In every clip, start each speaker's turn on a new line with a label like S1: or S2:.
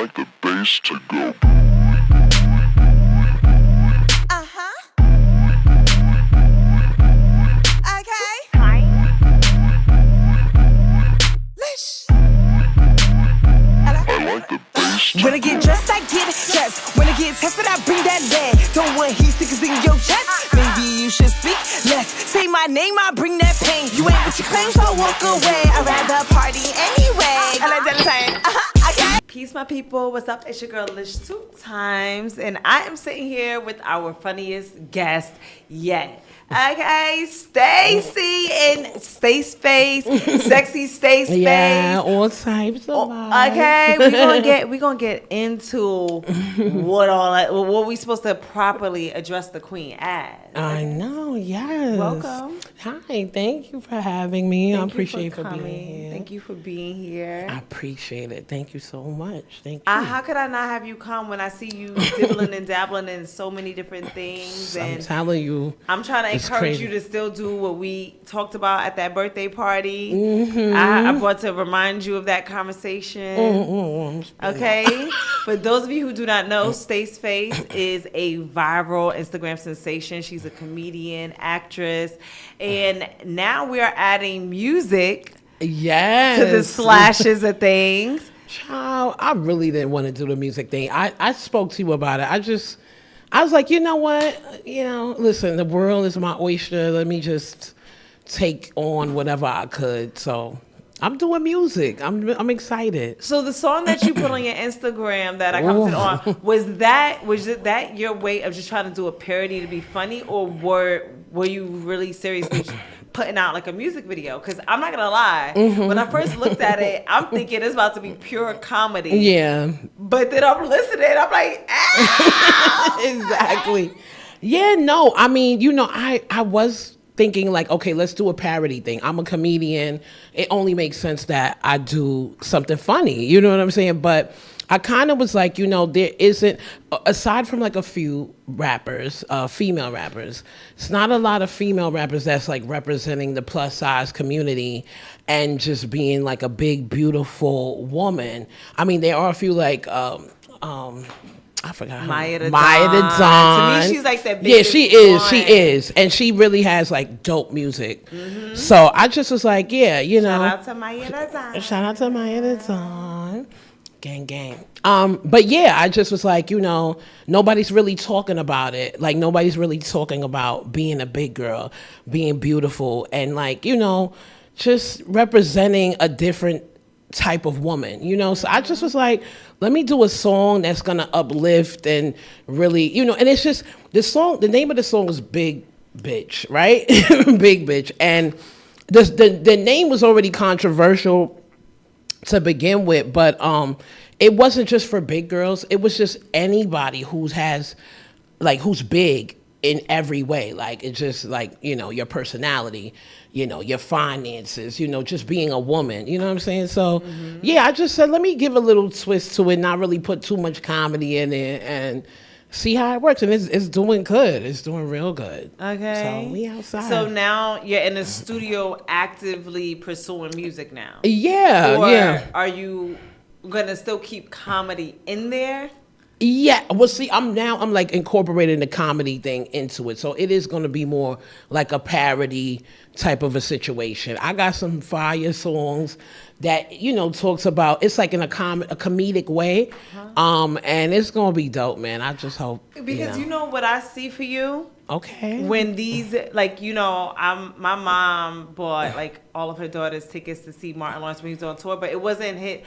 S1: like the bass to go.
S2: When I get dressed, I get dressed. When I get tested, I bring that lead. Don't want heat stickers in your chest. Maybe you should speak less. Say my name, I bring that pain. You ain't what you claim, so walk away. I'd rather party anyway. I like that time. Okay. Peace, my people. What's up? It's your girl Lish 2 times, and I am sitting here with our funniest guest yet. Okay, Stacy and Stace face, sexy Stace face.
S3: Yeah, all types of vibes.
S2: Okay, we gonna get into what we supposed to properly address the queen as.
S3: I know, yes.
S2: Welcome.
S3: Hi, thank you for having me. I appreciate
S2: for
S3: being
S2: coming.
S3: here.
S2: Thank you for being here.
S3: I appreciate it. Thank you so much. Thank you.
S2: How could I not have you come when I see you dibbling and dabbling in so many different things?
S3: I'm telling you.
S2: I'm trying to encourage
S3: crazy.
S2: you to still do what we talked about at that birthday party.
S3: Mm-hmm.
S2: I brought to remind you of that conversation.
S3: Mm-hmm.
S2: Okay? For those of you who do not know, Stace Face is a viral Instagram sensation. She's a comedian, actress, and now we are adding music
S3: Yes.
S2: to the slashes of things.
S3: Child, I really didn't want to do the music thing. I spoke to you about it. I was like, you know what? Listen, the world is my oyster. Let me just take on whatever I could. So I'm doing music. I'm excited.
S2: So the song that you put on your Instagram that I commented on, was that your way of just trying to do a parody to be funny, or were you really seriously putting out like a music video? Because I'm not gonna lie, when I first looked at it, I'm thinking it's about to be pure comedy.
S3: Yeah.
S2: But then I'm listening, I'm like, ah!
S3: Exactly. Yeah, no, I mean, I was thinking like, okay, let's do a parody thing. I'm a comedian. It only makes sense that I do something funny. You know what I'm saying? But I kind of was like, there isn't, aside from like a few rappers, female rappers, it's not a lot of female rappers that's like representing the plus size community and just being like a big, beautiful woman. I mean, there are a few like, I forgot her.
S2: Maya the
S3: Dawn.
S2: To me, she's like that.
S3: Yeah, she is, and she really has like dope music. Mm-hmm. So I just was like, yeah,
S2: Shout out to Maya the Dawn.
S3: Shout out to Maya the Dawn. Gang. But yeah, I just was like, nobody's really talking about it. Like nobody's really talking about being a big girl, being beautiful, and like just representing a different type of woman, So I just was like, let me do a song that's gonna uplift and really, and it's just the name of the song is Big Bitch, right? Big Bitch. And the name was already controversial to begin with, but it wasn't just for big girls. It was just anybody who's big in every way. Like it's just like, your personality, your finances, just being a woman, you know what I'm saying? So yeah, I just said, let me give a little twist to it, not really put too much comedy in it, and see how it works. And it's doing good. It's doing real good.
S2: Okay.
S3: So we outside.
S2: So now you're in the studio actively pursuing music now.
S3: Yeah.
S2: Or
S3: yeah.
S2: Are you gonna still keep comedy in there?
S3: Yeah, well, see, I'm like incorporating the comedy thing into it, so it is going to be more like a parody type of a situation. I got some fire songs that talks about, it's like in a comedic way, and it's going to be dope, man. I just hope
S2: because you know what I see for you.
S3: Okay.
S2: When these, like, my mom bought like all of her daughters tickets to see Martin Lawrence when he was on tour, but it wasn't his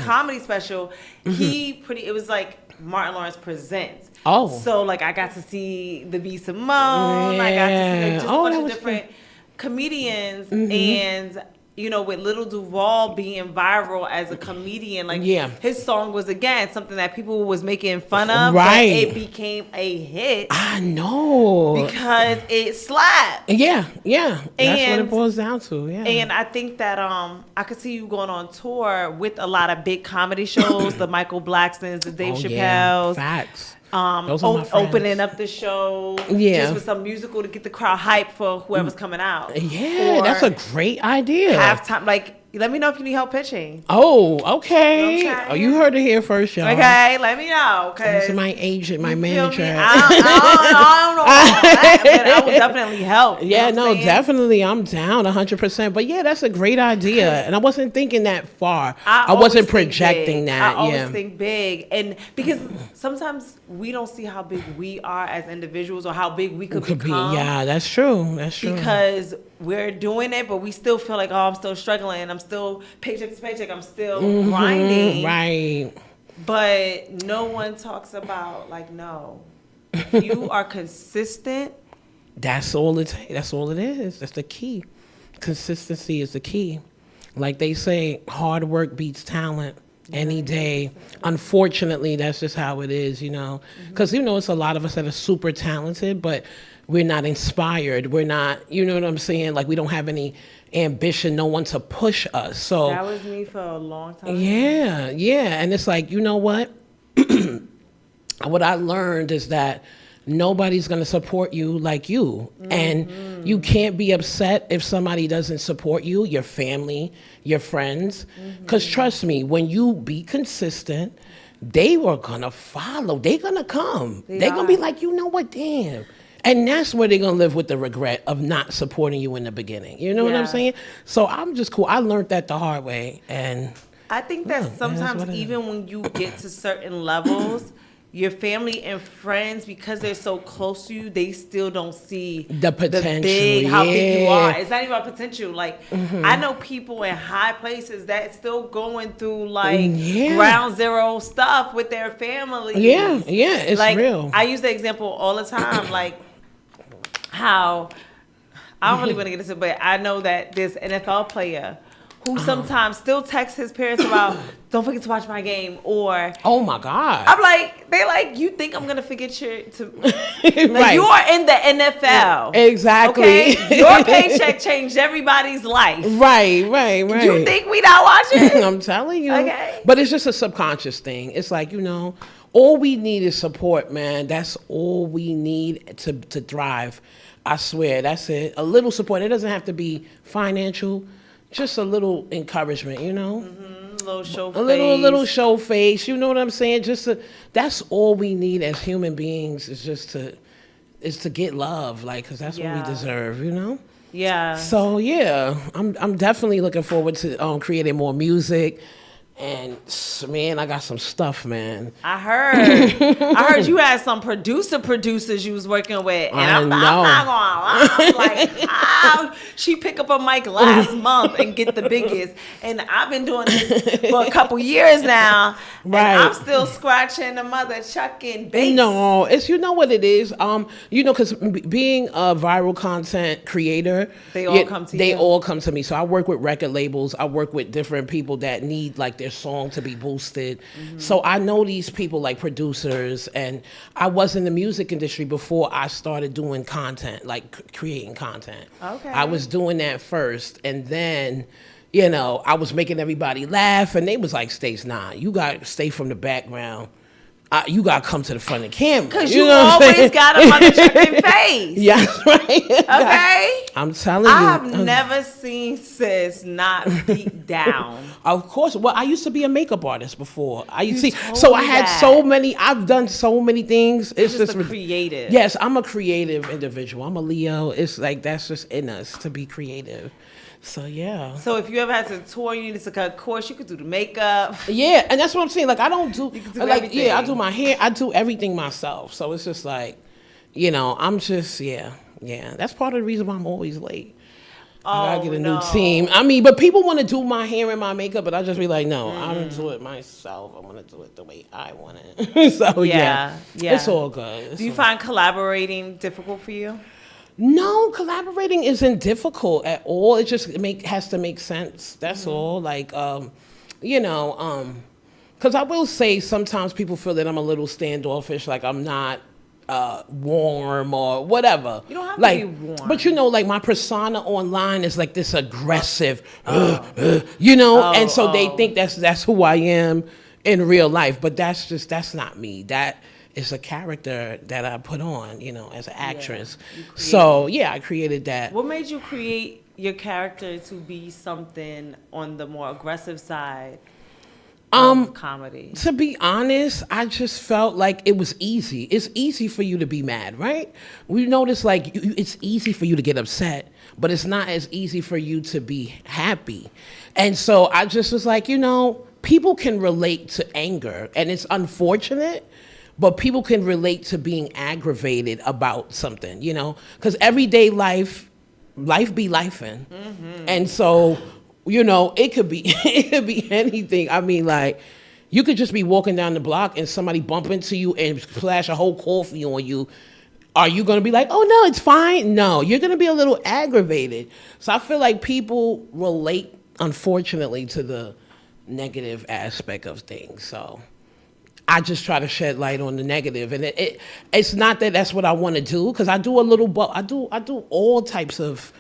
S2: comedy special. It was like Martin Lawrence Presents. Oh. So like I got to see the B. Simone. I got to see like, just a bunch of different comedians, and with Little Duval being viral as a comedian, like his song was again something that people was making fun of,
S3: right?
S2: But it became a hit.
S3: I know,
S2: because it slapped.
S3: Yeah, that's what it boils down to. Yeah,
S2: and I think that I could see you going on tour with a lot of big comedy shows, the Michael Blackstons, the Dave Chappelle's.
S3: Yeah. Facts.
S2: Opening up the show, just with some musical to get the crowd hyped for whoever's coming out.
S3: Yeah, that's a great idea.
S2: Halftime, like
S1: Let me know if you need help pitching.
S3: Oh, okay.
S1: You know what I'm saying?
S3: You heard it here first, y'all.
S1: Okay, let me know.
S3: This is my agent, my manager.
S1: I don't know about that, but I will definitely help.
S3: Yeah,
S1: you know what I'm saying?
S3: definitely. I'm down 100%. But yeah, that's a great idea. And I wasn't thinking that far. I
S1: always
S3: wasn't
S1: think
S3: projecting
S1: big.
S3: that.
S1: I always think big. And because sometimes we don't see how big we are as individuals or how big we could become.
S3: Yeah, that's true. That's true.
S1: Because we're doing it, but we still feel like, I'm still struggling. I'm still paycheck to paycheck. I'm still grinding.
S3: Right.
S1: But no one talks about, like, no. If you are consistent.
S3: That's all it is. That's the key. Consistency is the key. Like they say, hard work beats talent any day. Unfortunately, that's just how it is, Because, it's a lot of us that are super talented, but we're not inspired. We're not, you know what I'm saying? Like, we don't have any ambition, no one to push us. So
S1: that was me for a long time.
S3: Yeah. And it's like, you know what? What I learned is that nobody's going to support you like you. And you can't be upset if somebody doesn't support you, your family, your friends. Because trust me, when you be consistent, they were going to follow. They're going to come. They're going to be like, you know what, damn. And that's where they're going to live with the regret of not supporting you in the beginning. You know what I'm saying? So I'm just cool. I learned that the hard way. And
S1: I think that sometimes even when you get to certain levels, your family and friends, because they're so close to you, they still don't see
S3: the potential,
S1: how big you are. It's not even about potential. Like, I know people in high places that still going through ground zero stuff with their family.
S3: Yeah, it's
S1: like,
S3: real.
S1: I use the example all the time, like how I don't really want to get into it, but I know that this NFL player who sometimes still texts his parents about, don't forget to watch my game, or
S3: oh my God.
S1: I'm like, they like, you think I'm gonna forget your
S3: right.
S1: You are in the NFL.
S3: Exactly.
S1: Okay? Your paycheck changed everybody's life.
S3: Right.
S1: You think we not watching?
S3: I'm telling you.
S1: Okay.
S3: But it's just a subconscious thing. It's like, all we need is support, man. That's all we need to thrive. I swear, that's it. A little support. It doesn't have to be financial. Just a little encouragement,
S1: A little show face.
S3: A little show face. You know what I'm saying? That's all we need as human beings is to get love, like, because that's what we deserve,
S1: Yeah.
S3: So yeah, I'm definitely looking forward to creating more music. And man, I got some stuff, man.
S1: I heard you had some producers you was working with, and I'm not gonna lie. I'm like, how she pick up a mic last month and get the biggest, and I've been doing this for a couple years now, and I'm still scratching the mother chucking bass.
S3: No, it's what it is. Because being a viral content creator, they all come to me. So I work with record labels. I work with different people that need like their song to be boosted. So I know these people like producers, and I was in the music industry before I started doing content, like creating content. Okay. I was doing that first, and then I was making everybody laugh, and they was like, Stace, nah, you got to stay from the background. You got to come to the front of the camera.
S1: Because you always got a motherfucking face.
S3: Yeah, right.
S1: Okay?
S3: I'm telling you.
S1: I have never seen sis not beat down.
S3: Of course. Well, I used to be a makeup artist before. So I had I've done so many things. It's just
S1: creative.
S3: Yes, I'm a creative individual. I'm a Leo. It's like, that's just in us to be creative. So yeah.
S1: So if you ever had to tour, you needed to cut a course, you could do the makeup.
S3: Yeah, and that's what I'm saying. Like, I don't do,
S1: everything.
S3: I do my hair, I do everything myself. So it's just like, I'm just, yeah. That's part of the reason why I'm always late. I gotta get a new team. I mean, but people want to do my hair and my makeup, but I just be like, no, I don't do it myself. I want to do it the way I want it. So yeah, it's all good.
S1: Do you find collaborating difficult for you?
S3: No, collaborating isn't difficult at all. It just has to make sense. That's all. Like, because I will say sometimes people feel that I'm a little standoffish, like I'm not warm or whatever.
S1: You don't have
S3: to
S1: be warm.
S3: But like my persona online is like this aggressive, and so they think that's who I am in real life. But that's not me. That is a character that I put on, as an actress. So I created that.
S1: What made you create your character to be something on the more aggressive side? Comedy.
S3: To be honest, I just felt like it was easy. It's easy for you to be mad, right? We notice like it's easy for you to get upset, but it's not as easy for you to be happy. And so I just was like, people can relate to anger, and it's unfortunate, but people can relate to being aggravated about something, because everyday life be lifing. Mm-hmm. And so it could be anything. I mean, like, you could just be walking down the block and somebody bump into you and splash a whole coffee on you. Are you going to be like, oh, no, it's fine? No, you're going to be a little aggravated. So I feel like people relate, unfortunately, to the negative aspect of things. So I just try to shed light on the negative. And it's not that that's what I want to do, because I do I do all types of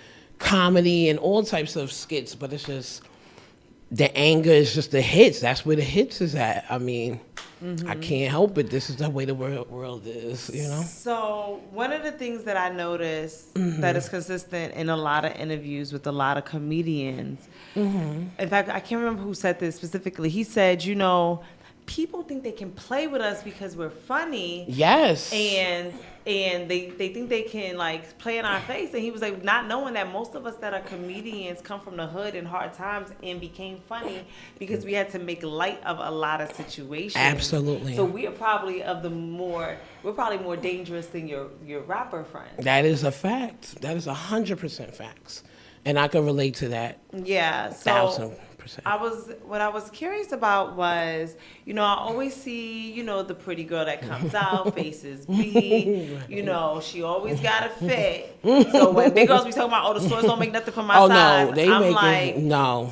S3: comedy and all types of skits, but it's just the anger is just the hits. That's where the hits is at. I mean, I can't help it. This is the way the world is,
S1: So one of the things that I noticed that is consistent in a lot of interviews with a lot of comedians, in fact, I can't remember who said this specifically. He said, people think they can play with us because we're funny.
S3: Yes.
S1: And they think they can like play in our face. And he was like, not knowing that most of us that are comedians come from the hood in hard times and became funny because we had to make light of a lot of situations.
S3: Absolutely.
S1: So we are probably we're probably more dangerous than your rapper friends.
S3: That is a fact. That is 100% facts. And I can relate to that.
S1: Yeah. So
S3: 1,000%.
S1: What I was curious about was, I always see, the pretty girl that comes out, faces big, she always got a fit. So when big girls be talking about, the stores don't make nothing for my size,
S3: no.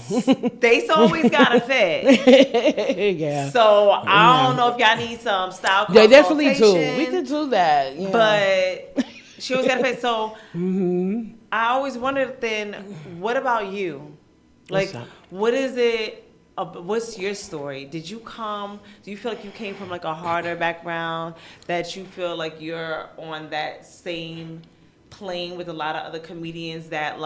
S1: Stace always got a fit.
S3: Yeah.
S1: So I don't know if y'all need some style
S3: They definitely do.
S1: consultation.
S3: We could do that. Yeah.
S1: But she always got a fit. So I always wondered then, what about you? Like, what is it? What's your story? Do you feel like you came from like a harder background, that you feel like you're on that same plane with a lot of other comedians that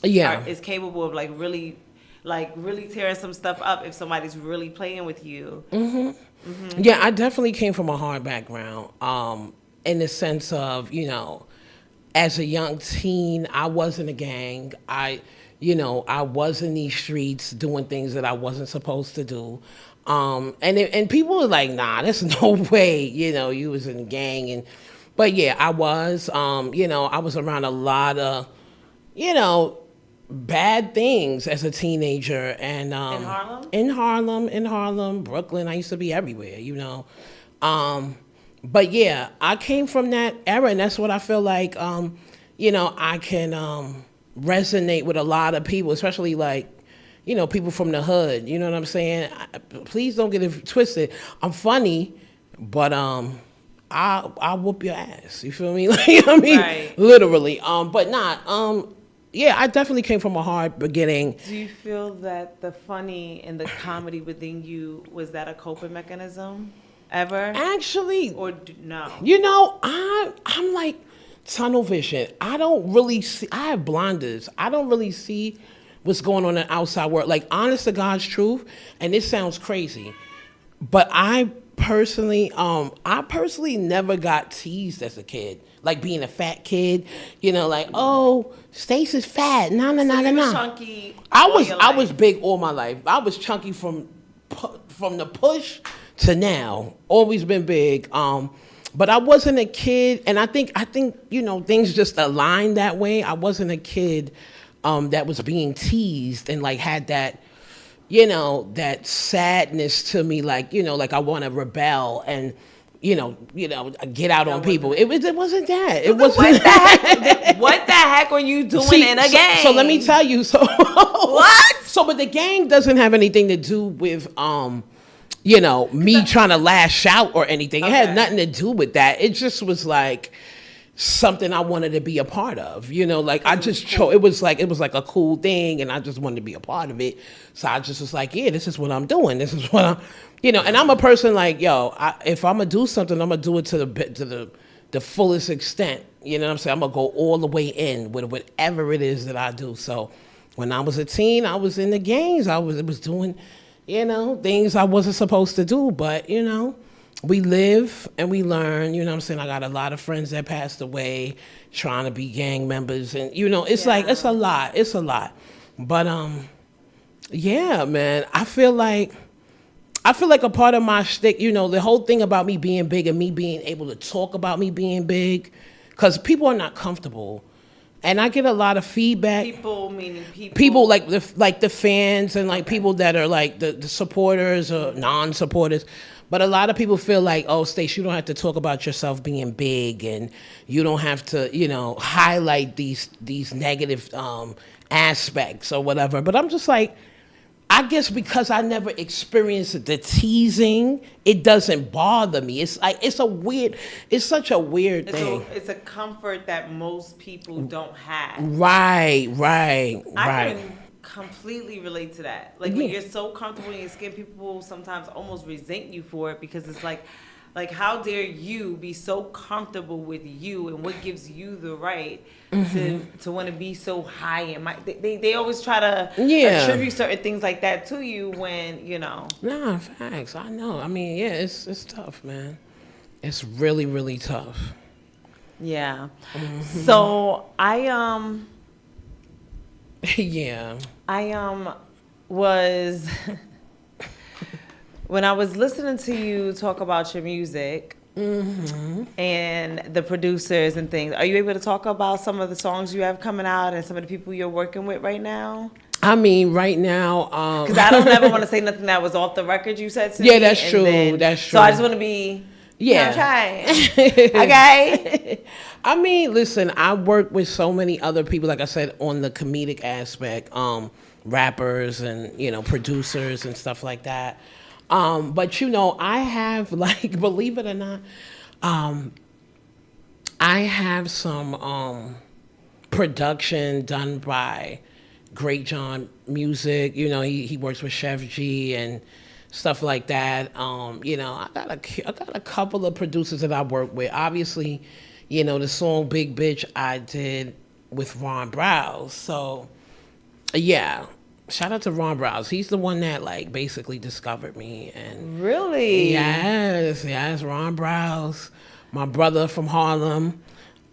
S1: is capable of really tearing some stuff up if somebody's really playing with you?
S3: Yeah, I definitely came from a hard background, in the sense of, as a young teen, I was in a gang. I was in these streets doing things that I wasn't supposed to do. And people were like, nah, there's no way, you was in a gang. But yeah, I was, I was around a lot of, bad things as a teenager. And in Harlem, Brooklyn, I used to be everywhere, But yeah, I came from that era, and that's what I feel like, I can resonate with a lot of people, especially people from the hood. You know what I'm saying? Please don't get it twisted. I'm funny, but I'll whoop your ass. You feel me?
S1: Right.
S3: Literally. But not. Yeah, I definitely came from a hard beginning.
S1: Do you feel that the funny and the comedy within you, was that a coping mechanism ever?
S3: Actually,
S1: or no?
S3: I'm like tunnel vision. I don't really see. I have blinders. I don't really see what's going on in the outside world. Like, honest to God's truth, and this sounds crazy, but I personally never got teased as a kid. Like being a fat kid, oh, Stace is fat. No.
S1: Chunky.
S3: I was big all my life. I was chunky from the push to now. Always been big. But I wasn't a kid, and I think things just aligned that way. I wasn't a kid that was being teased and had that that sadness to me, like I want to rebel and get out on people. It wasn't that. It wasn't that.
S1: What the heck are you doing in a gang?
S3: So let me tell you. So
S1: what?
S3: So, but the gang doesn't have anything to do with me trying to lash out or anything. It had nothing to do with that. It just was like something I wanted to be a part of. I just chose. It was like a cool thing, and I just wanted to be a part of it. So I just was like, yeah, this is what I'm doing. This is what I'm, and I'm a person like, if I'm gonna do something, I'm gonna do it to the fullest extent. You know what I'm saying? I'm going to go all the way in with whatever it is that I do. So when I was a teen, I was in the gangs. I was doing, you know, things I wasn't supposed to do. But, you know, we live and we learn. You know what I'm saying? I got a lot of friends that passed away trying to be gang members. And, you know, it's like, it's a lot. It's a lot. But, yeah, man, I feel like a part of my shtick, you know, the whole thing about me being big and me being able to talk about me being big, because people are not comfortable. And I get a lot of feedback.
S1: People meaning people.
S3: People like the fans and like people that are like the supporters or non-supporters. But a lot of people feel like, oh, Stace, you don't have to talk about yourself being big, and you don't have to, you know, highlight these negative aspects or whatever. But I'm just like, I guess because I never experienced the teasing, it doesn't bother me. It's like it's such a weird thing.
S1: It's a comfort that most people don't have.
S3: Right.
S1: I can completely relate to that. Like when you're so comfortable in your skin, people sometimes almost resent you for it, because it's like how dare you be so comfortable with you, and what gives you the right to want to be so high in they always try to attribute certain things like that to you when, you know.
S3: Nah, facts. I know. I mean, yeah, it's tough, man. It's really, really tough.
S1: Yeah. So I was when I was listening to you talk about your music and the producers and things, are you able to talk about some of the songs you have coming out and some of the people you're working with right now?
S3: I mean, right now,
S1: because I don't ever want to say nothing that was off the record. You said to me.
S3: Yeah, that's true. That's true.
S1: So I just want to be.
S3: Yeah.
S1: Okay.
S3: I mean, listen, I work with so many other people, like I said, on the comedic aspect, rappers and, you know, producers and stuff like that. But, you know, I have, like, believe it or not, I have some production done by Great John Music. You know, he works with Chef G and stuff like that. You know, I got a couple of producers that I work with. Obviously, you know, the song Big Bitch I did with Ron Browse. So, yeah. Shout out to Ron Browse. He's the one that like basically discovered me. And
S1: really?
S3: Yes, Ron Browse, my brother from Harlem.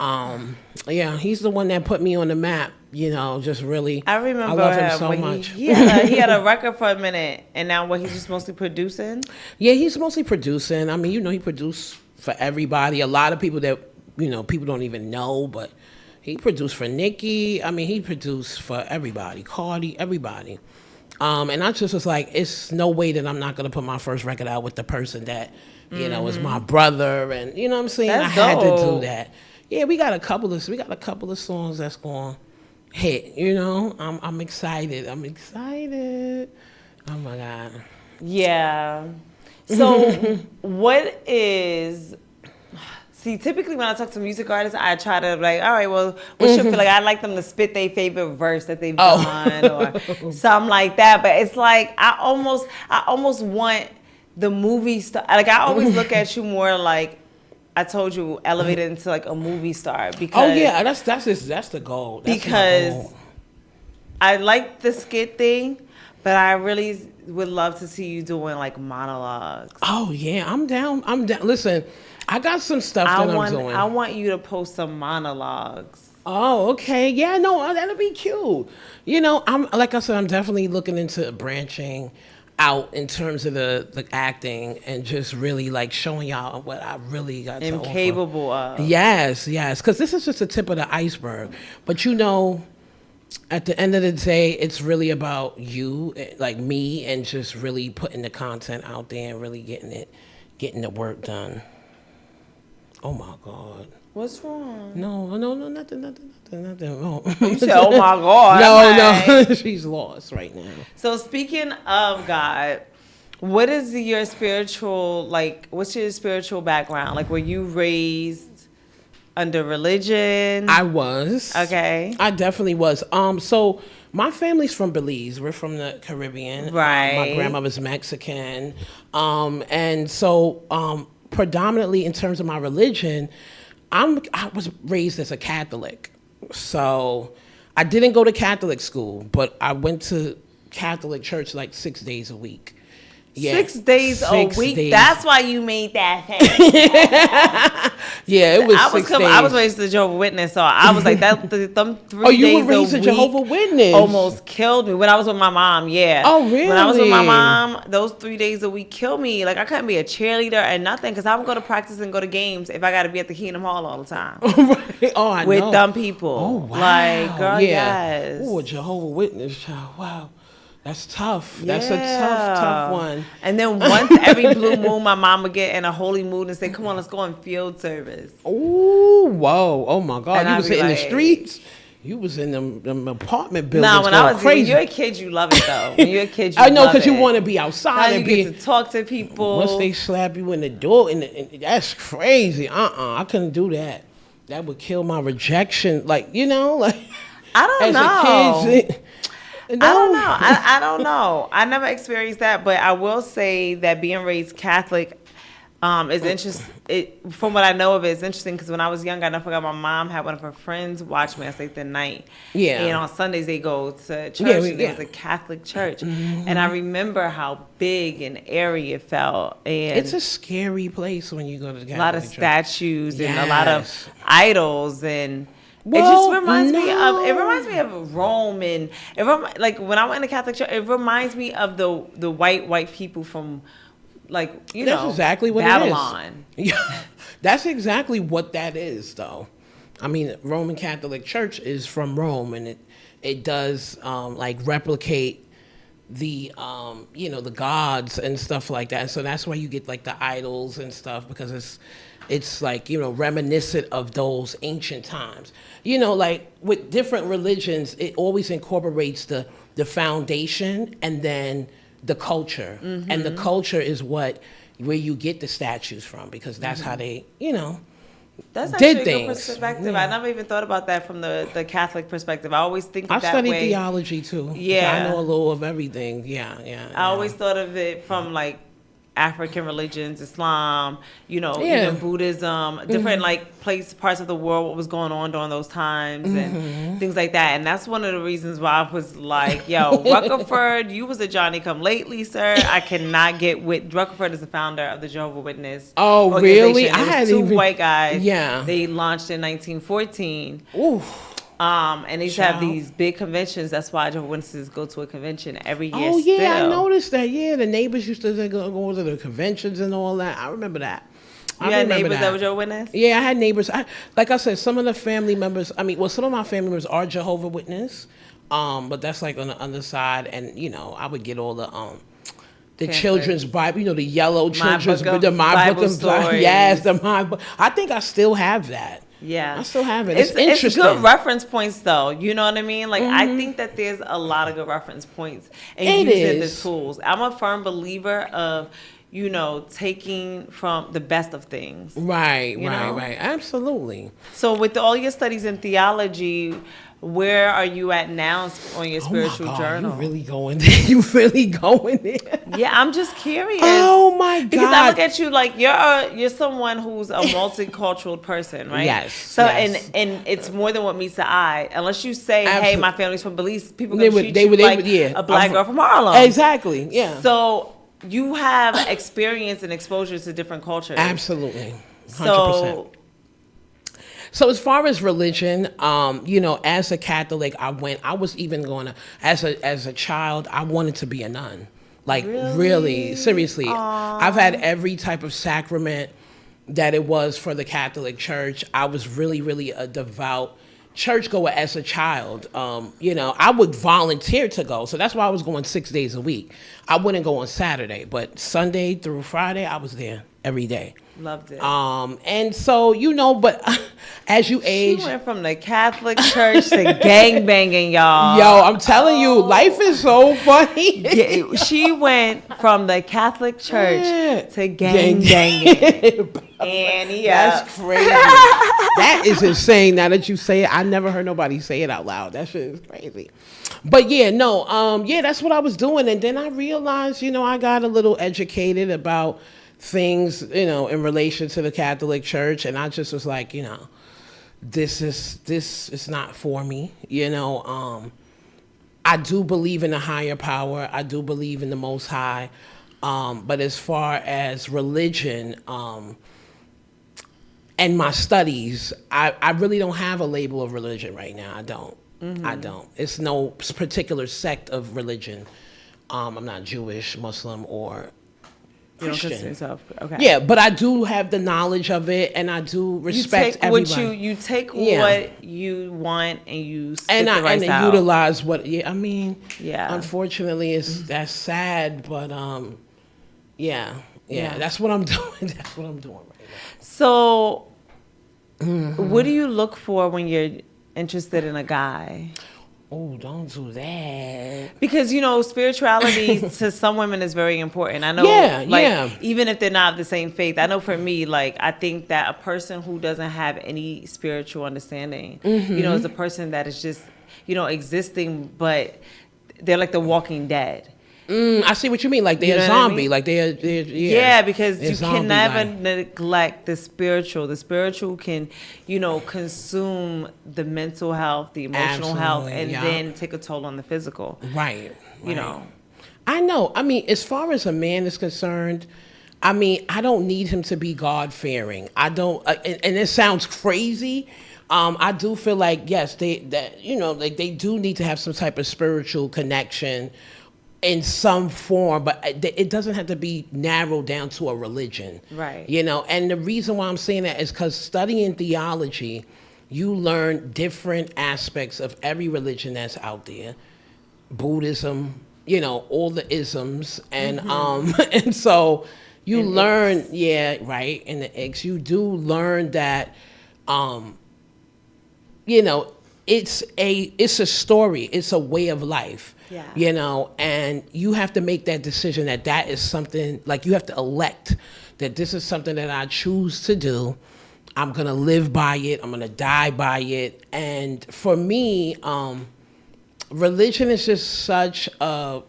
S3: Yeah, he's the one that put me on the map. You know, just really.
S1: I remember.
S3: I love him so much.
S1: He had a record for a minute, and now he's just mostly producing.
S3: Yeah, he's mostly producing. I mean, you know, he produced for everybody. A lot of people that, you know, people don't even know, but he produced for Nicki. I mean, he produced for everybody, Cardi, everybody. And I just was like, it's no way that I'm not gonna put my first record out with the person that, you know, is my brother, and you know what I'm saying.
S1: That's
S3: I had
S1: dope.
S3: to do that. Yeah, we got a couple of songs that's going to hit. You know, I'm excited. Oh my God.
S1: Yeah. So what is? See, typically when I talk to music artists, I try to like, all right, well, what's your feel? Like I like them to spit their favorite verse that they've done or something like that. But it's like I almost want the movie star. Like I always look at you more like I told you, elevated into like a movie star. Because
S3: that's the goal.
S1: Because I like the skit thing, but I really would love to see you doing like monologues.
S3: Oh yeah, I'm down. Listen, I got some stuff I'm doing.
S1: I want you to post some monologues.
S3: Oh, okay. Yeah, no, that'll be cute. You know, I'm definitely looking into branching out in terms of the acting and just really like showing y'all what I really got to offer.
S1: Capable of.
S3: Yes, because this is just the tip of the iceberg. But you know, at the end of the day, it's really about you, like me, and just really putting the content out there and really getting the work done. Oh my God.
S1: What's wrong?
S3: No, nothing. Oh.
S1: You said, oh my God.
S3: No, she's lost right now.
S1: So speaking of God, what is your spiritual, like, what's your spiritual background? Like, were you raised under religion?
S3: I was.
S1: Okay.
S3: I definitely was. So my family's from Belize. We're from the Caribbean.
S1: Right.
S3: My grandmother's Mexican. And so predominantly in terms of my religion, I was raised as a Catholic, so I didn't go to Catholic school, but I went to Catholic church like 6 days a week.
S1: Yeah. 6 days a week. Days. That's why you made that face.
S3: Yeah, it was. I
S1: was raised a Jehovah's Witness, so I was like that. Them 3 days.
S3: Oh, you were raised a Jehovah's Witness.
S1: Almost killed me when I was with my mom. Yeah.
S3: Oh, really?
S1: When I was with my mom, those 3 days a week killed me. Like I couldn't be a cheerleader and nothing because I would go to practice and go to games if I got to be at the Kingdom Hall all the time.
S3: Right. Oh, I know.
S1: With dumb people.
S3: Oh, wow.
S1: Like, girl, yes.
S3: Oh, a Jehovah's Witness child. Wow. That's tough. That's a tough one.
S1: And then once every blue moon, my mom would get in a holy mood and say, "Come on, let's go on field service."
S3: Oh, whoa. Oh, my God. And you was in the streets? You was in them apartment buildings.
S1: Nah, when I was crazy. When you're a kid, you love it, though. When you're a kid, you
S3: I know, because you want to be outside.
S1: And you get to talk to people.
S3: Once they slap you in the door, and that's crazy. I couldn't do that. That would kill my rejection. Like, you know, like.
S1: I don't know.
S3: As a kid, no.
S1: I don't know. I don't know. I never experienced that, but I will say that being raised Catholic is interesting. From what I know of it, it's interesting because when I was young, I never forgot my mom had one of her friends watch me at the night.
S3: Yeah.
S1: And on Sundays they go to church. And it was a Catholic church, and I remember how big and airy it felt. And
S3: it's a scary place when you go to the Catholic church.
S1: A lot of statues and a lot of idols and. Well, it just reminds me of Rome, and like when I went to Catholic church, it reminds me of the white people from, like,
S3: that's exactly what
S1: Babylon.
S3: It is. Yeah, that's exactly what that is, though. I mean, Roman Catholic Church is from Rome, and it does like replicate the the gods and stuff like that. So that's why you get like the idols and stuff, because it's like, reminiscent of those ancient times. Like with different religions, it always incorporates the foundation and then the culture. Mm-hmm. And the culture is where you get the statues from, because that's how they,
S1: that's
S3: did
S1: actually
S3: things.
S1: A good perspective. Yeah. I never even thought about that from the Catholic perspective. I always think of that way.
S3: I studied theology too.
S1: Yeah.
S3: I know a little of everything. Yeah.
S1: I always thought of it from like African religions, Islam, even Buddhism, different like parts of the world, what was going on during those times and things like that. And that's one of the reasons why I was like, yo, Rutherford, you was a Johnny come lately, sir. I cannot get with Rutherford is the founder of the Jehovah's Witness.
S3: Oh, really?
S1: I had two white guys.
S3: Yeah.
S1: They launched in 1914.
S3: Ooh.
S1: And they used to have these big conventions. That's why Jehovah's Witnesses go to a convention every year.
S3: Oh, yeah,
S1: still.
S3: I noticed that. Yeah, the neighbors used to go to the conventions and all that. I remember that.
S1: You had neighbors that were Jehovah's Witness?
S3: Yeah, I had neighbors. Like I said, some of the family members, some of my family members are Jehovah's Witness, but that's like on the other side. And, I would get all the children's Bible, the yellow children's, the My Book of Bible. Yes, the My Book. I think I still have that.
S1: Yeah.
S3: I still have it. It's interesting.
S1: It's good reference points, though. You know what I mean? Like, I think that there's a lot of good reference points in using the tools. I'm a firm believer of, taking from the best of things.
S3: Right. Absolutely.
S1: So with all your studies in theology, where are you at now on your spiritual journal?
S3: You really going there? You really going there?
S1: Yeah, I'm just curious.
S3: Oh my God!
S1: Because I look at you like you're someone who's a multicultural person, right?
S3: Yes.
S1: So and it's more than what meets the eye. Unless you say, "Hey, my family's from Belize," people gonna treat you like a black girl from Harlem.
S3: Exactly. Yeah.
S1: So you have experience and exposure to different cultures.
S3: Absolutely. 100%. So as far as religion, as a Catholic, I was even going to, as a child, I wanted to be a nun. Like, really seriously. Aww. I've had every type of sacrament that it was for the Catholic Church. I was really, really a devout churchgoer as a child. I would volunteer to go. So that's why I was going 6 days a week. I wouldn't go on Saturday, but Sunday through Friday, I was there every day.
S1: Loved it.
S3: And so, but as you age.
S1: She went from the Catholic Church to gang banging, y'all.
S3: Yo, I'm telling you, life is so funny.
S1: Yeah, she went from the Catholic Church to gang banging. And
S3: that's crazy. That is insane. Now that you say it, I never heard nobody say it out loud. That shit is crazy. But that's what I was doing. And then I realized, I got a little educated about things, you know, in relation to the Catholic Church, and I just was like, you know, this is not for me, you know. I do believe in a higher power. I do believe in the Most High. But as far as religion, and my studies, I really don't have a label of religion right now. I don't. I don't. It's no particular sect of religion. I'm not Jewish, Muslim, or Christian. You don't consider yourself, okay. Yeah, but I do have the knowledge of it, and I do respect everybody.
S1: You take what you want, and you spit the rice out.
S3: Utilize what. Yeah, I mean. Yeah. Unfortunately, that's sad, but yeah. That's what I'm doing. That's what I'm doing right now.
S1: So, what do you look for when you're interested in a guy?
S3: Oh, don't do that.
S1: Because, you know, spirituality to some women is very important. I know, even if they're not of the same faith. I know for me, like, I think that a person who doesn't have any spiritual understanding, you know, is a person that is just, you know, existing, but they're like the Walking Dead.
S3: I see what you mean. Like they're a zombie. I mean? Like they're
S1: because you can never neglect the spiritual. The spiritual can, you know, consume the mental health, the emotional health, and then take a toll on the physical.
S3: Right.
S1: You know.
S3: I know. I mean, as far as a man is concerned, I mean, I don't need him to be God-fearing. I don't, and it sounds crazy. I do feel like, yes, they do need to have some type of spiritual connection in some form, but it doesn't have to be narrowed down to a religion.
S1: Right.
S3: You know, and the reason why I'm saying that is because studying theology, you learn different aspects of every religion that's out there. Buddhism, you know, all the isms, and and so you learn, and the X. You do learn that, you know, it's a story, it's a way of life.
S1: Yeah.
S3: You know, and you have to make that decision that is something, like you have to elect that this is something that I choose to do. I'm going to live by it. I'm going to die by it. And for me, religion is just such a,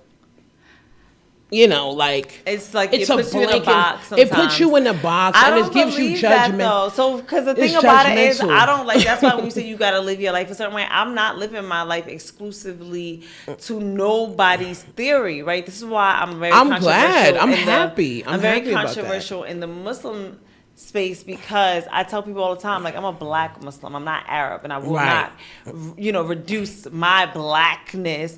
S3: you know, like
S1: it's it puts you in a box. Sometimes.
S3: It puts you in a box, and it gives you judgment.
S1: That, though. So, because the thing about it is, I don't like. That's why when you say you got to live your life a certain way, I'm not living my life exclusively to nobody's theory, right? This is why I'm very.
S3: I'm glad. I'm happy.
S1: I'm very controversial in the Muslim space, because I tell people all the time, like, I'm a black Muslim. I'm not Arab, and I will not, you know, reduce my blackness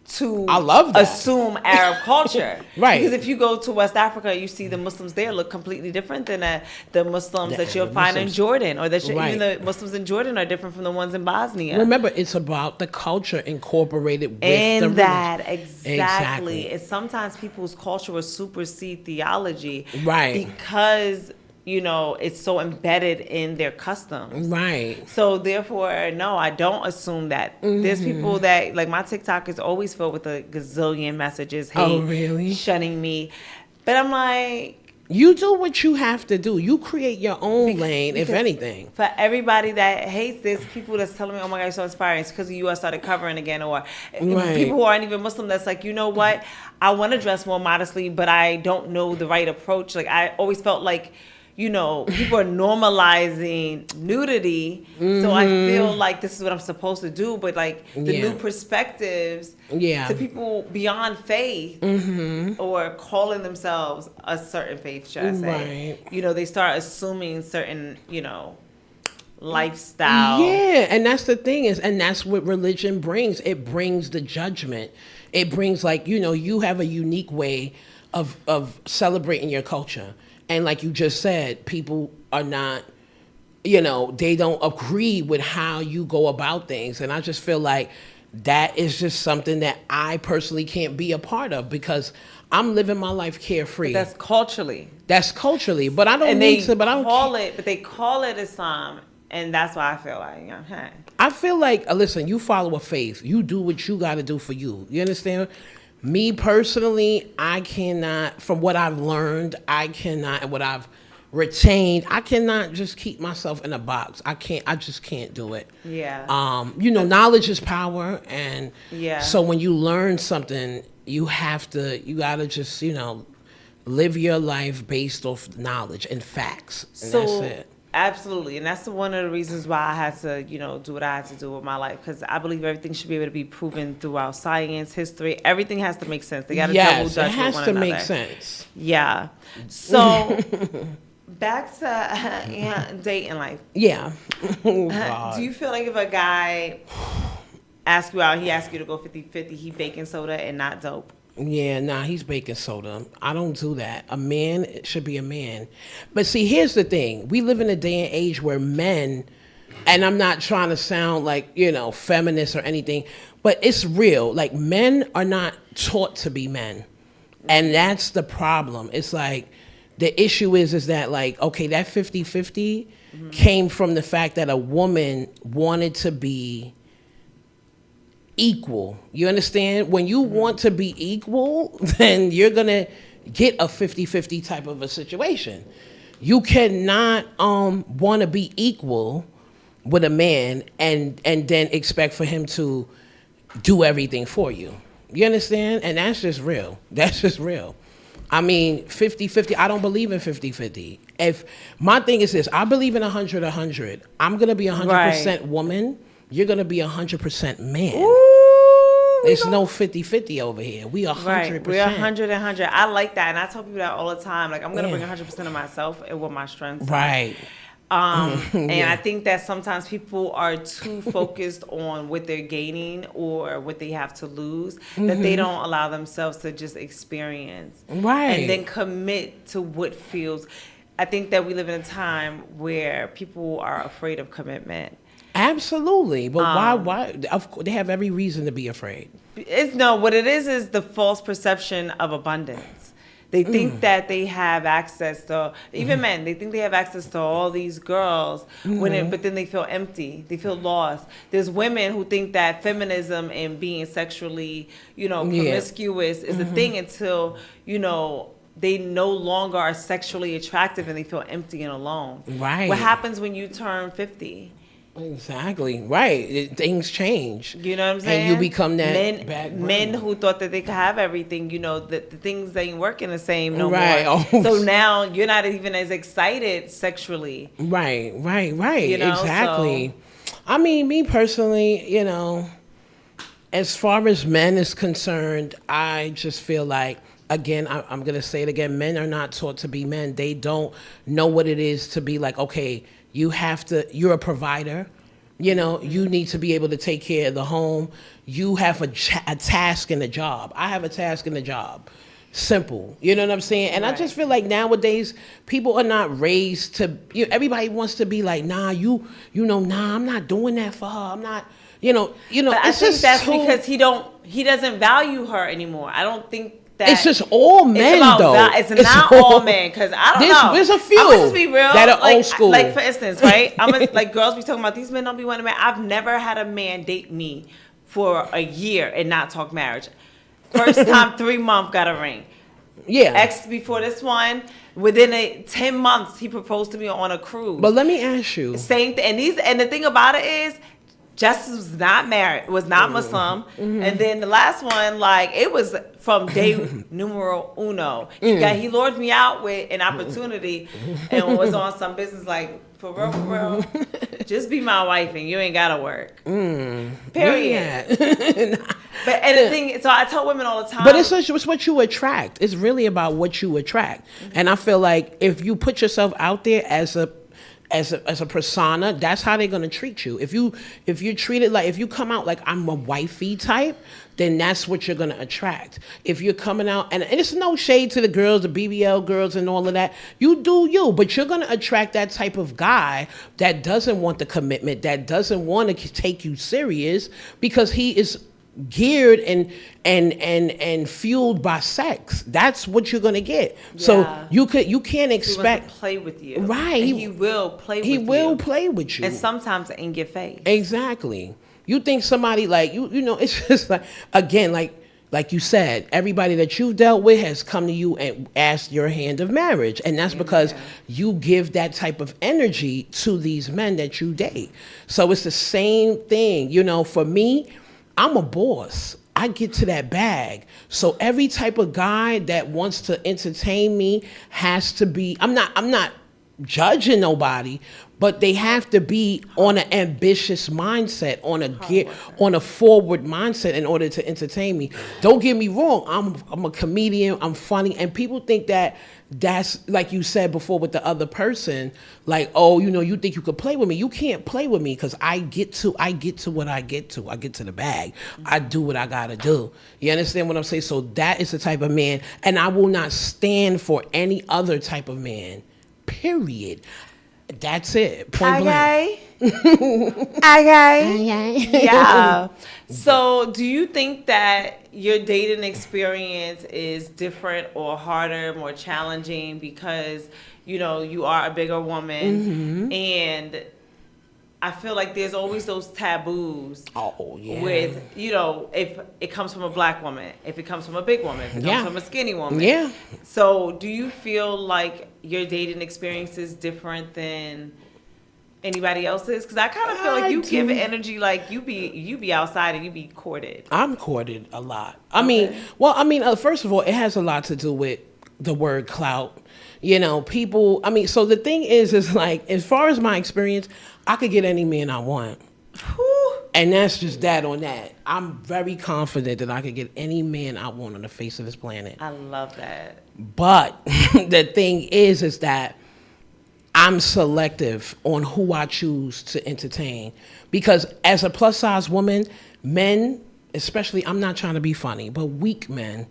S1: to assume Arab culture.
S3: Right.
S1: Because if you go to West Africa, you see the Muslims there look completely different than the Muslims that you'll find in Jordan, or that even the Muslims in Jordan are different from the ones in Bosnia.
S3: Remember, it's about the culture incorporated with
S1: the that exactly. It's sometimes people's culture will supersede theology, because, you know, it's so embedded in their customs.
S3: Right.
S1: So therefore, no, I don't assume that. There's people that, like, my TikTok is always filled with a gazillion messages, shunning me. But I'm like,
S3: you do what you have to do. You create your own lane, if anything.
S1: For everybody that hates this, people that's telling me, oh my God, you're so inspiring, it's because of you I started covering again. Or people who aren't even Muslim that's like, you know what, I want to dress more modestly, but I don't know the right approach. Like, I always felt like, you know, people are normalizing nudity, so I feel like this is what I'm supposed to do. But, like, the new perspectives to people beyond faith, or calling themselves a certain faith, should I say, you know, they start assuming certain, you know, lifestyle.
S3: Yeah, and that's the thing and that's what religion brings. It brings the judgment. It brings, like, you know, you have a unique way of celebrating your culture. And like you just said, people are not, you know, they don't agree with how you go about things. And I just feel like that is just something that I personally can't be a part of, because I'm living my life carefree.
S1: But that's culturally.
S3: But I don't need to,
S1: but they call it Islam. And that's why I feel like, you know, hey.
S3: I feel like, listen, you follow a faith. You do what you got to do for you. You understand? Me personally, I cannot, from what I've learned, and what I've retained, I cannot just keep myself in a box. I just can't do it.
S1: Yeah.
S3: You know, knowledge is power. And so when you learn something, you gotta just, you know, live your life based off knowledge and facts. And
S1: so,
S3: that's it.
S1: Absolutely. And that's one of the reasons why I had to, do what I had to do with my life. Because I believe everything should be able to be proven throughout science, history. Everything has to make sense. They got to double judge
S3: it has
S1: with
S3: to
S1: one
S3: make
S1: another.
S3: sense.
S1: Yeah. So, back to dating life.
S3: Yeah.
S1: Do you feel like if a guy asks you out, he asks you to go 50-50, he baking soda and not dope?
S3: Yeah, nah, he's baking soda. I don't do that. A man should be a man. But see, here's the thing. We live in a day and age where men, and I'm not trying to sound like, feminist or anything, but it's real. Like, men are not taught to be men. And that's the problem. It's like, the issue is that, like, okay, that 50-50 came from the fact that a woman wanted to be equal. You understand? When you want to be equal, then you're going to get a 50-50 type of a situation. You cannot want to be equal with a man and then expect for him to do everything for you. You understand? And that's just real. That's just real. I mean, 50-50, I don't believe in 50-50. If my thing is this, I believe in 100-100. I'm going to be 100% woman. You're going to be 100% man. There's no 50-50 over here. We 100%.
S1: Right. We're 100 and 100. I like that. And I tell people that all the time. Like, I'm going to bring 100% of myself and what my strengths are.
S3: Right.
S1: And I think that sometimes people are too focused on what they're gaining or what they have to lose, that they don't allow themselves to just experience.
S3: Right.
S1: And then commit to what feels. I think that we live in a time where people are afraid of commitment.
S3: Absolutely. But why? Of course, they have every reason to be afraid.
S1: What it is the false perception of abundance. They think that they have access to, even men, they think they have access to all these girls, but then they feel empty. They feel lost. There's women who think that feminism and being sexually, promiscuous is a thing until, they no longer are sexually attractive and they feel empty and alone.
S3: Right.
S1: What happens when you turn 50?
S3: Exactly. Right. Things change.
S1: You know what I'm saying?
S3: And you become that
S1: men who thought that they could have everything, the things ain't working the same no
S3: more.
S1: So now you're not even as excited sexually.
S3: Right. Exactly. So, I mean, me personally, as far as men is concerned, I just feel like, again, I'm going to say it again, men are not taught to be men. They don't know what it is to be like, okay, you're a provider. You need to be able to take care of the home. You have a task and a job. I have a task and a job. Simple. You know what I'm saying? And I just feel like nowadays people are not raised to, everybody wants to be like, nah, I'm not doing that for her. I'm not, But
S1: I think that's because he doesn't value her anymore. I don't think that
S3: it's just all men, though.
S1: It's not all men, because I don't know.
S3: There's a few
S1: I'm gonna just be real,
S3: that are old school.
S1: Like, for instance, right? Like, girls be talking about these men don't be wanting men. I've never had a man date me for a year and not talk marriage. First time, 3 months, got a ring.
S3: Yeah.
S1: Ex before this one, within 10 months, he proposed to me on a cruise.
S3: But let me ask you.
S1: Same thing. And the thing about it is, Justice was not married, was not Muslim. And then the last one, like, it was from day numero uno. He lured me out with an opportunity and was on some business like, for real, just be my wife and you ain't gotta work. Period. But and the thing, so I tell women all the time.
S3: But it's what you attract. It's really about what you attract. And I feel like if you put yourself out there as a persona, that's how they're gonna treat you. If you treat it like, if you come out like I'm a wifey type, then that's what you're gonna attract. If you're coming out, and it's no shade to the girls, the BBL girls and all of that, you do you, but you're gonna attract that type of guy that doesn't want the commitment, that doesn't want to take you serious, because he is geared and fueled by sex. That's what you're gonna get. Yeah. So you can't expect
S1: he wants to play with you,
S3: right?
S1: And he will play with you.
S3: He will play with you,
S1: and sometimes in your face.
S3: Exactly. You think somebody like it's just like, again, like you said, everybody that you've dealt with has come to you and asked your hand of marriage, and that's because you give that type of energy to these men that you date. So it's the same thing. For me, I'm a boss. I get to that bag. So every type of guy that wants to entertain me has to be, I'm not judging nobody, but they have to be on an ambitious mindset, on a forward mindset in order to entertain me. Don't get me wrong, I'm a comedian, I'm funny, and people think that's like you said before with the other person, like, oh, you think you could play with me. You can't play with me because I get to what I get to. I get to the bag. I do what I gotta do. You understand what I'm saying? So that is the type of man, and I will not stand for any other type of man. Period. That's it. Point blank.
S1: Okay. Yeah. So do you think that your dating experience is different or harder, more challenging because, you are a bigger woman, and I feel like there's always those taboos with, if it comes from a black woman, if it comes from a big woman, if it comes from a skinny woman. Yeah. So do you feel like your dating experience is different than anybody else's? Because I kind of feel like you give energy like you be outside and you be courted.
S3: I'm courted a lot. First of all, it has a lot to do with the word clout. People, so the thing is like, as far as my experience, I could get any man I want. And that's just that on that. I'm very confident that I could get any man I want on the face of this planet.
S1: I love that.
S3: But the thing is that I'm selective on who I choose to entertain. Because as a plus size woman, men, especially, I'm not trying to be funny, but weak men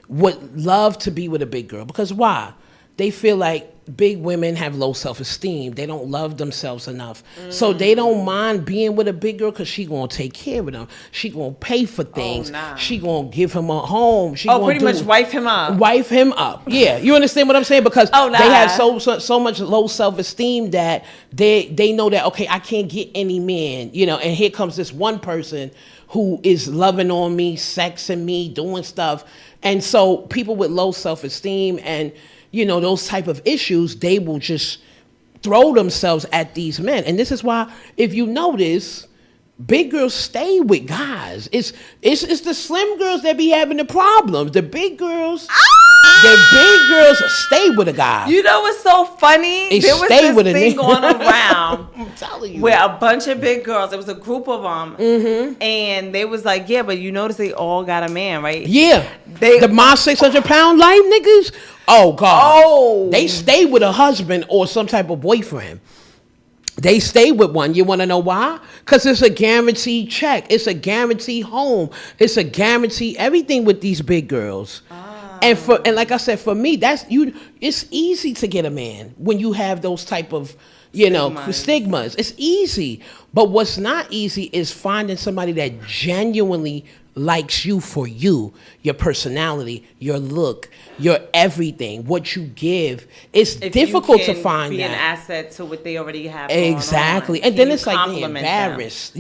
S3: would love to be with a big girl. Because why? They feel like big women have low self-esteem. They don't love themselves enough. So they don't mind being with a big girl because she going to take care of them. She going to pay for things. She going to give him a home.
S1: Pretty much wife him up.
S3: Wife him up. Yeah. You understand what I'm saying? Because they have so much low self-esteem that they know that, okay, I can't get any man, and here comes this one person who is loving on me, sexing me, doing stuff. And so people with low self-esteem and those type of issues, they will just throw themselves at these men. And this is why, if you notice, big girls stay with guys. It's the slim girls that be having the problems. The big girls stay with a guy.
S1: You know what's so funny? There was this thing going around I'm telling you, where a bunch of big girls, it was a group of them, and they was like, yeah, but you notice they all got a man, right?
S3: Yeah. The my 600-pound life niggas, oh, God. They stay with a husband or some type of boyfriend. They stay with one. You want to know why? Because it's a guaranteed check. It's a guaranteed home. It's a guaranteed everything with these big girls. And like I said, for me, it's easy to get a man when you have those type of, stigmas. It's easy. But what's not easy is finding somebody that genuinely likes you for you, your personality, your look, your everything, what you give. It's difficult to find that.
S1: Be an asset to what they already have.
S3: Exactly. And then it's like they embarrassed,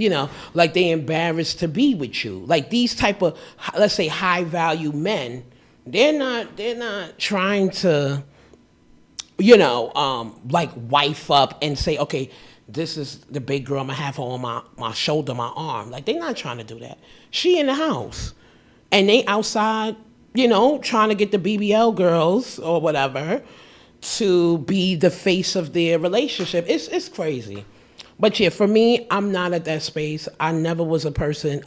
S3: like they embarrassed to be with you. Like these type of, let's say, high value men, they're not trying to, like wife up and say, okay, this is the big girl, I'm gonna have her on my shoulder, my arm. Like, they're not trying to do that. She in the house. And they outside, trying to get the BBL girls or whatever to be the face of their relationship. It's crazy. But yeah, for me, I'm not at that space. I never was a person.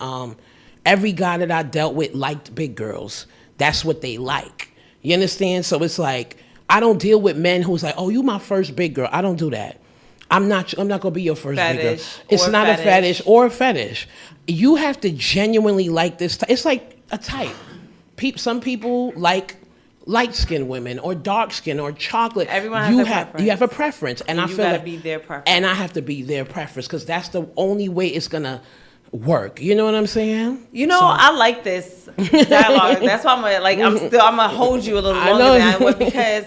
S3: Every guy that I dealt with liked big girls. That's what they like. You understand? So it's like, I don't deal with men who's like, oh, you my first big girl. I don't do that. I'm not gonna be your first big girl. It's not a fetish or a fetish. You have to genuinely like this. It's like a type. Some people like light-skinned women or dark-skinned or chocolate.
S1: Everyone has a preference.
S3: You have a preference, and I feel like
S1: be their preference.
S3: And I have to be their preference because that's the only way it's gonna work. You know what I'm saying?
S1: I like this dialogue. That's why I'm gonna hold you a little longer than I would, because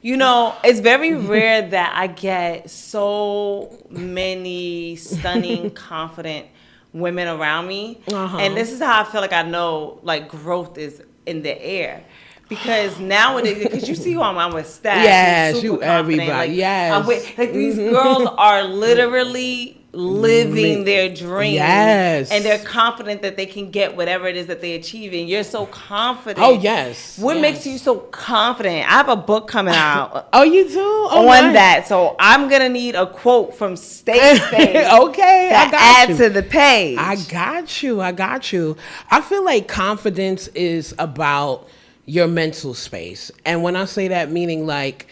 S1: it's very rare that I get so many stunning, confident women around me. And this is how I feel like I know like growth is in the air. Because nowadays, because you see who I'm with, Stace.
S3: Yes, you everybody.
S1: I'm with, these girls are literally living their dreams.
S3: Yes.
S1: And they're confident that they can get whatever it is that they're achieving. You're so confident.
S3: Oh, yes.
S1: What makes you so confident? I have a book coming out.
S3: Oh, you do? Oh,
S1: on that. So I'm going to need a quote from Stace.
S3: Okay,
S1: I got add to the page.
S3: I got you. I feel like confidence is about your mental space. And when I say that, meaning like,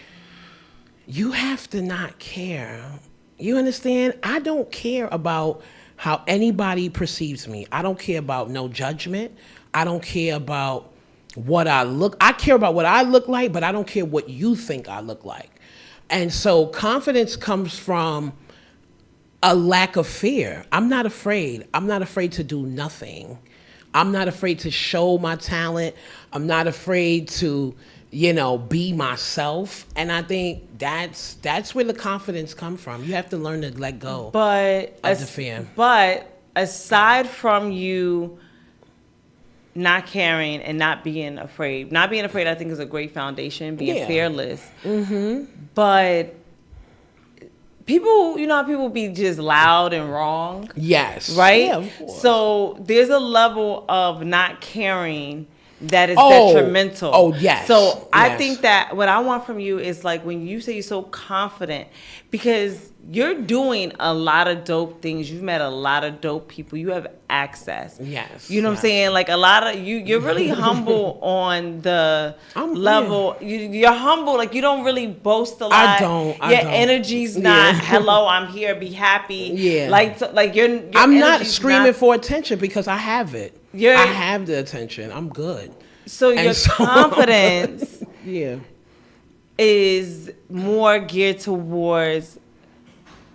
S3: you have to not care. You understand? I don't care about how anybody perceives me. I don't care about no judgment. I don't care about what I look. I care about what I look like, but I don't care what you think I look like. And so confidence comes from a lack of fear. I'm not afraid. I'm not afraid to do nothing. I'm not afraid to show my talent. I'm not afraid to, be myself. And I think that's where the confidence comes from. You have to learn to let go of the fear.
S1: But aside from you not caring and not being afraid, I think is a great foundation, being fearless. Mm-hmm. But people, how people be just loud and wrong?
S3: Yes.
S1: Right?
S3: Yeah, of course.
S1: So there's a level of not caring that is detrimental.
S3: Oh, yes.
S1: So I think that what I want from you is like when you say you're so confident, because you're doing a lot of dope things. You've met a lot of dope people. You have access.
S3: Yes.
S1: You know what I'm saying? Like a lot of you're really humble on the level. You're humble. Like you don't really boast a lot.
S3: I don't.
S1: Your energy's not, hello, I'm here, be happy.
S3: Yeah.
S1: Like your
S3: I'm not screaming for attention because I have it. I have the attention. I'm good.
S1: So your confidence is more geared towards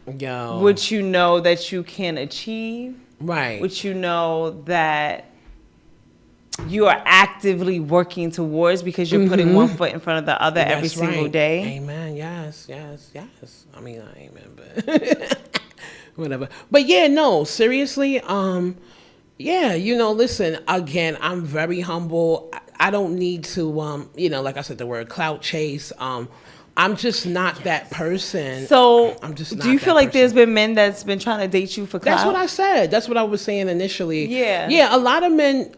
S1: what you know that you can achieve.
S3: Right.
S1: Which you know that you are actively working towards because you're putting one foot in front of the other every single day.
S3: Amen. Yes. I mean, not amen, but whatever. But seriously, listen, again, I'm very humble. I don't need to, like I said, the word clout chase. I'm just not that person.
S1: So,
S3: I'm just not
S1: do you feel like there's been men that's been trying to date you for clout?
S3: That's what I said. That's what I was saying initially. Yeah, a lot of men,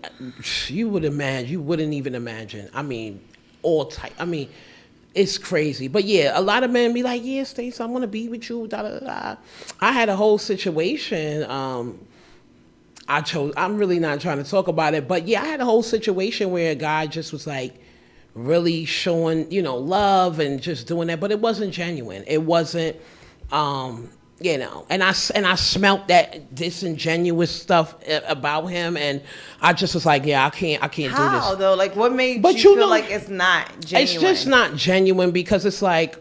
S3: you wouldn't even imagine. I mean, all type. I mean, it's crazy. But a lot of men be like, yeah, Stace, I want to be with you, da da da. I had a whole situation. I'm really not trying to talk about it, but I had a whole situation where a guy just was like really showing, love and just doing that, but it wasn't genuine. It wasn't, and I smelt that disingenuous stuff about him, and I just was like, I can't do this.
S1: How though? Like, what made you feel like it's not genuine?
S3: It's just not genuine because it's like,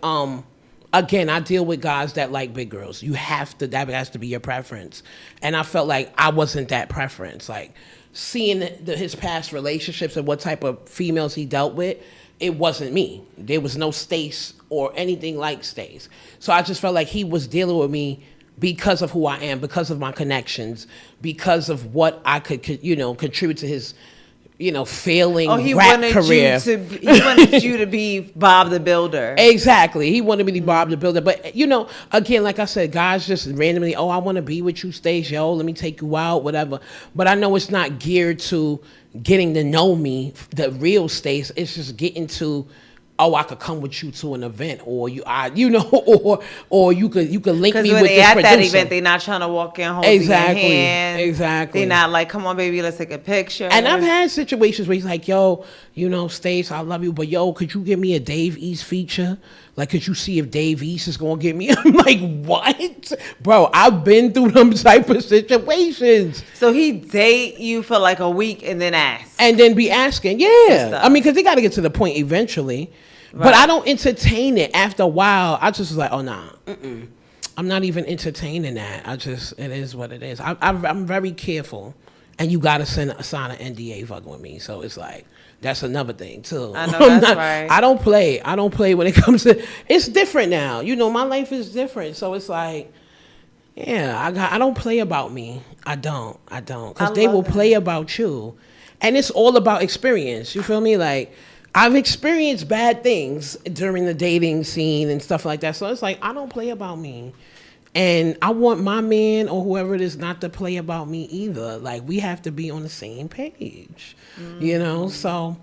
S3: again, I deal with guys that like big girls. That has to be your preference. And I felt like I wasn't that preference. Like seeing his past relationships and what type of females he dealt with, it wasn't me. There was no Stace or anything like Stace. So I just felt like he was dealing with me because of who I am, because of my connections, because of what I could, contribute to his failing rap career.
S1: He wanted you to be Bob the Builder.
S3: Exactly. He wanted me to be Bob the Builder. But, again, like I said, guys just randomly, I want to be with you, Stace. Yo, let me take you out, whatever. But I know it's not geared to getting to know me, the real Stace. It's just getting to, I could come with you to an event, or or you could link me with this producer. Because when they at that event,
S1: they're not trying to walk in holding your hand.
S3: Exactly.
S1: They're not like, come on, baby, let's take a picture.
S3: And I've had situations where he's like, yo, Stace, I love you, but yo, could you give me a Dave East feature? Like, could you see if Dave East is gonna get me? I'm like, what, bro? I've been through them type of situations.
S1: So he date you for like a week and then ask,
S3: and then be asking, I mean, because they got to get to the point eventually. Right. But I don't entertain it. After a while, I just was like, oh, nah. I'm not even entertaining that. It is what it is. I'm very careful. And you got to sign an NDA fucking with me. So it's like, that's another thing, too.
S1: I know, that's right.
S3: I don't play when it comes to, it's different now. My life is different. So it's like, I don't play about me. I don't. Because they will play about you. And it's all about experience. You feel me? Like, I've experienced bad things during the dating scene and stuff like that. So it's like, I don't play about me. And I want my man or whoever it is not to play about me either. Like, we have to be on the same page, you know? So,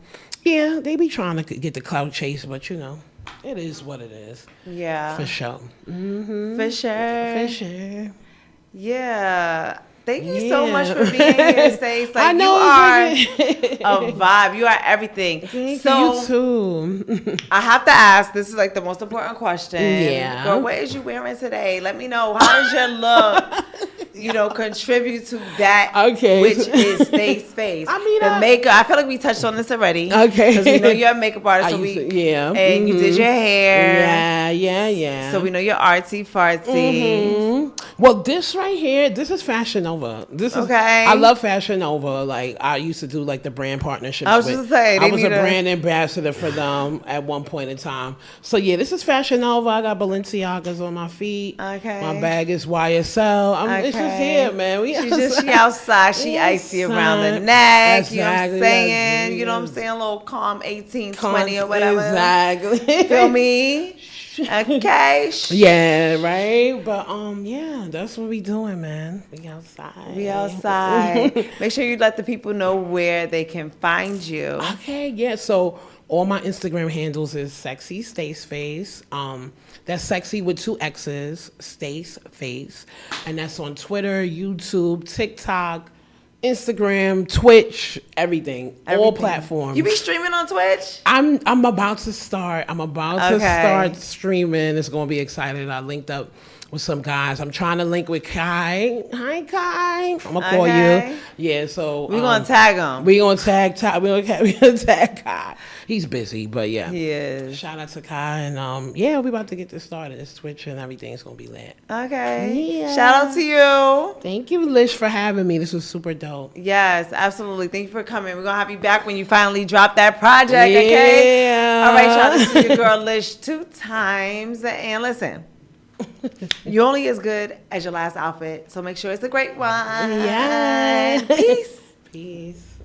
S3: yeah, they be trying to get the clout chase, but, you know, it is what it is.
S1: Yeah.
S3: For sure.
S1: For sure.
S3: For sure.
S1: Yeah. Thank you so much for being here, Stace. Like,
S3: I know,
S1: you are a vibe. You are everything.
S3: Thank
S1: so,
S3: you too.
S1: I have to ask, this is like the most important question.
S3: Yeah.
S1: Girl, what is you wearing today? Let me know. How does your look, you know, contribute to that, which is Stace's face?
S3: I mean,
S1: the makeup. I feel like we touched on this already.
S3: Okay.
S1: Because we know you're a makeup artist. And you did your hair.
S3: Yeah.
S1: So we know you're artsy fartsy.
S3: Well, this right here, this is Fashion Nova. This is I love Fashion Nova. Like, I used to do like the brand partnerships.
S1: I was just saying,
S3: I was a brand ambassador for them at one point in time. So yeah, this is Fashion Nova. I got Balenciagas on my feet.
S1: Okay.
S3: My bag is YSL. It's just here, man.
S1: She outside. She icy around the neck. Exactly. You know what I'm saying? You know what I'm saying? A little calm 18, 20 or whatever.
S3: Exactly.
S1: Feel me? Okay.
S3: Yeah, right. But yeah, that's what we doing, man. We outside.
S1: Make sure you let the people know where they can find you.
S3: Okay, yeah. So all my Instagram handles is Sexy Stace Face. That's sexy with 2 X's, Stace Face. And that's on Twitter, YouTube, TikTok, Instagram, Twitch, everything. All platforms.
S1: You be streaming on Twitch?
S3: I'm about to start. I'm about to start streaming. It's gonna be exciting. I linked up with some guys. I'm trying to link with Kai. Hi, Kai. I'm gonna call you. Yeah. So
S1: we're gonna tag him.
S3: We're gonna tag Kai. He's busy, but yeah.
S1: He is.
S3: Shout out to Kai, and yeah, we about to get this started. It's Twitch and everything's gonna be lit.
S1: Okay.
S3: Yeah.
S1: Shout out to you.
S3: Thank you, Lish, for having me. This was super dope.
S1: Yes, absolutely. Thank you for coming. We're gonna have you back when you finally drop that project. Okay. All right, y'all. This is your girl Lish 2 times, and listen. You're only as good as your last outfit, so make sure it's a great one.
S3: Yeah.
S1: Peace.
S3: Peace.